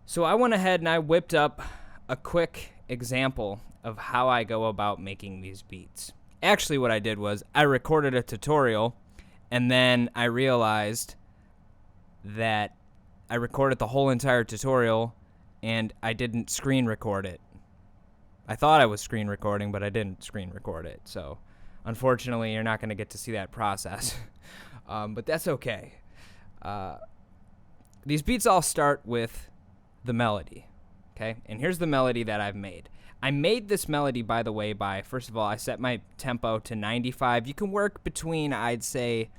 So I went ahead and I whipped up a quick example of how I go about making these beats. Actually, what I did was I recorded a tutorial, and then I realized that I recorded the whole entire tutorial and I didn't screen record it. I thought I was screen recording, but I didn't screen record it. So unfortunately, you're not going to get to see that process. But that's okay. These beats all start with the melody, okay? And here's the melody that I've made. I made this melody, by the way, by, first of all, I set my tempo to 95. You can work between, I'd say,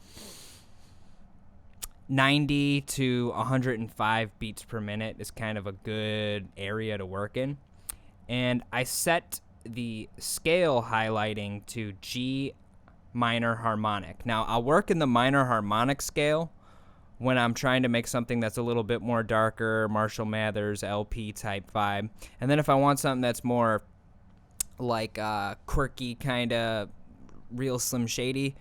90 to 105 beats per minute is kind of a good area to work in. And I set the scale highlighting to G minor harmonic. Now, I'll work in the minor harmonic scale when I'm trying to make something that's a little bit more darker, Marshall Mathers, LP type vibe. And then if I want something that's more like quirky, kind of real Slim Shady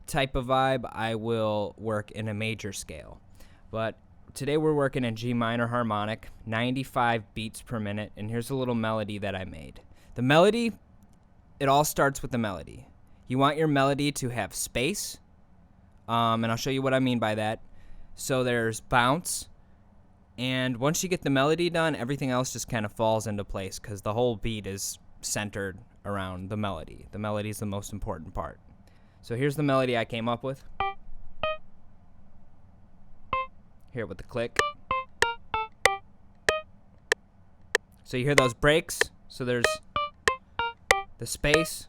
type of vibe, I will work in a major scale. But today we're working in G minor harmonic, 95 beats per minute, and here's a little melody that I made. The melody, it all starts with the melody. You want your melody to have space, and I'll show you what I mean by that. So there's bounce, and once you get the melody done, everything else just kind of falls into place because the whole beat is centered around the melody. The melody is the most important part. So here's the melody I came up with. Here with the click. So you hear those breaks. So there's the space,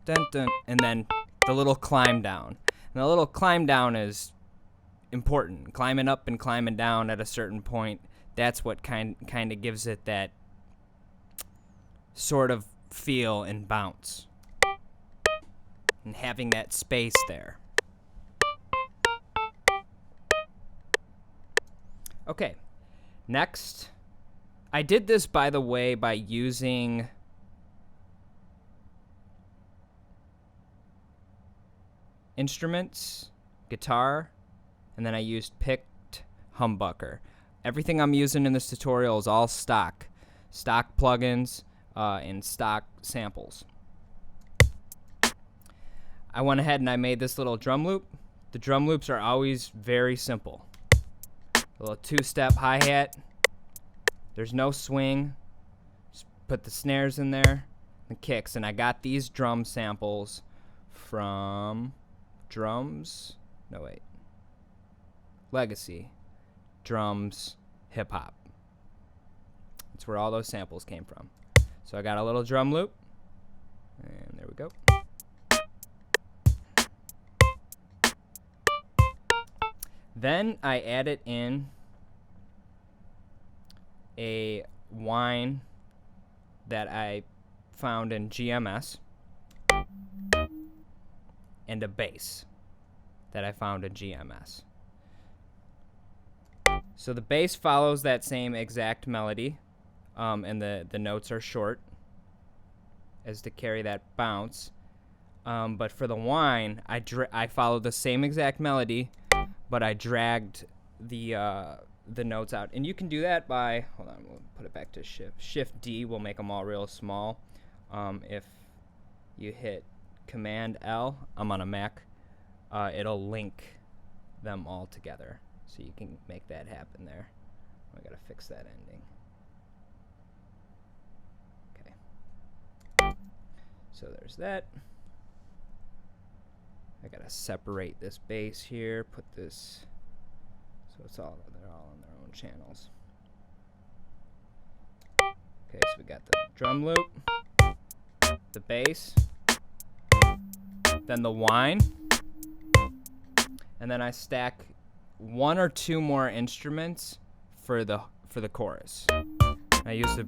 dun dun, and then the little climb down. And the little climb down is important. Climbing up and climbing down at a certain point, that's what kind of gives it that sort of feel and bounce. And having that space there. Okay, next, I did this, by the way, by using instruments, guitar, and then I used picked humbucker. Everything I'm using in this tutorial is all stock plugins and stock samples. I went ahead and I made this little drum loop. The drum loops are always very simple. A little two-step hi-hat. There's no swing. Just put the snares in there, the kicks, and I got these drum samples from Legacy Drums Hip Hop. That's where all those samples came from. So I got a little drum loop, and there we go. Then I added in a whine that I found in GMS and a bass that I found in GMS. So the bass follows that same exact melody, and the notes are short as to carry that bounce. But for the whine, I followed the same exact melody, but I dragged the notes out. And you can do that by, hold on, we'll put it back to Shift D will make them all real small. If you hit Command L, I'm on a Mac, it'll link them all together. So you can make that happen there. I gotta fix that ending. Okay. So there's that. I gotta separate this bass here, put this, so they're all on their own channels. Okay, so we got the drum loop, the bass, then the whine, and then I stack one or two more instruments for the chorus. I use the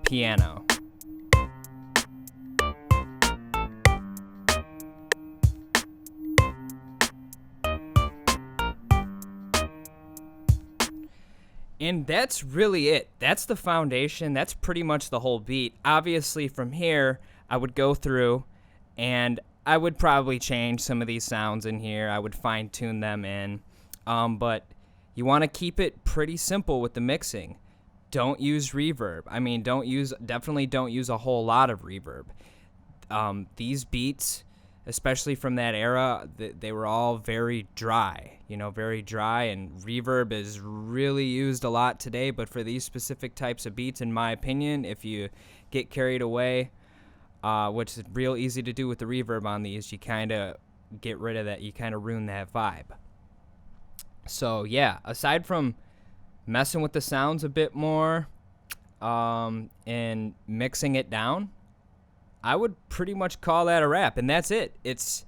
piano. And that's really it. That's the foundation. That's pretty much the whole beat. Obviously, from here, I would go through and I would probably change some of these sounds in here. I would fine-tune them in. But You want to keep it pretty simple with the mixing. Don't use reverb. I mean, definitely don't use a whole lot of reverb. These beats, especially from that era, they were all very dry, very dry, and reverb is really used a lot today. But for these specific types of beats, in my opinion, if you get carried away, which is real easy to do with the reverb on these, you kind of get rid of that. You kind of ruin that vibe. So yeah, aside from messing with the sounds a bit more and mixing it down, I would pretty much call that a wrap. And that's it. It's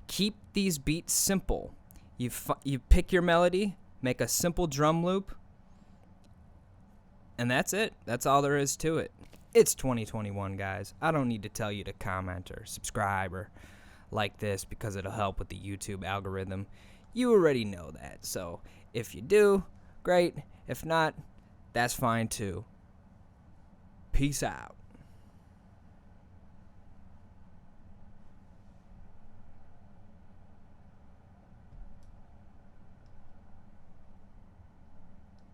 keep these beats simple. You pick your melody, make a simple drum loop, and that's it. That's all there is to it. It's 2021, guys. I don't need to tell you to comment or subscribe or like this because it'll help with the YouTube algorithm. You already know that. So if you do, great. If not, that's fine too. Peace out.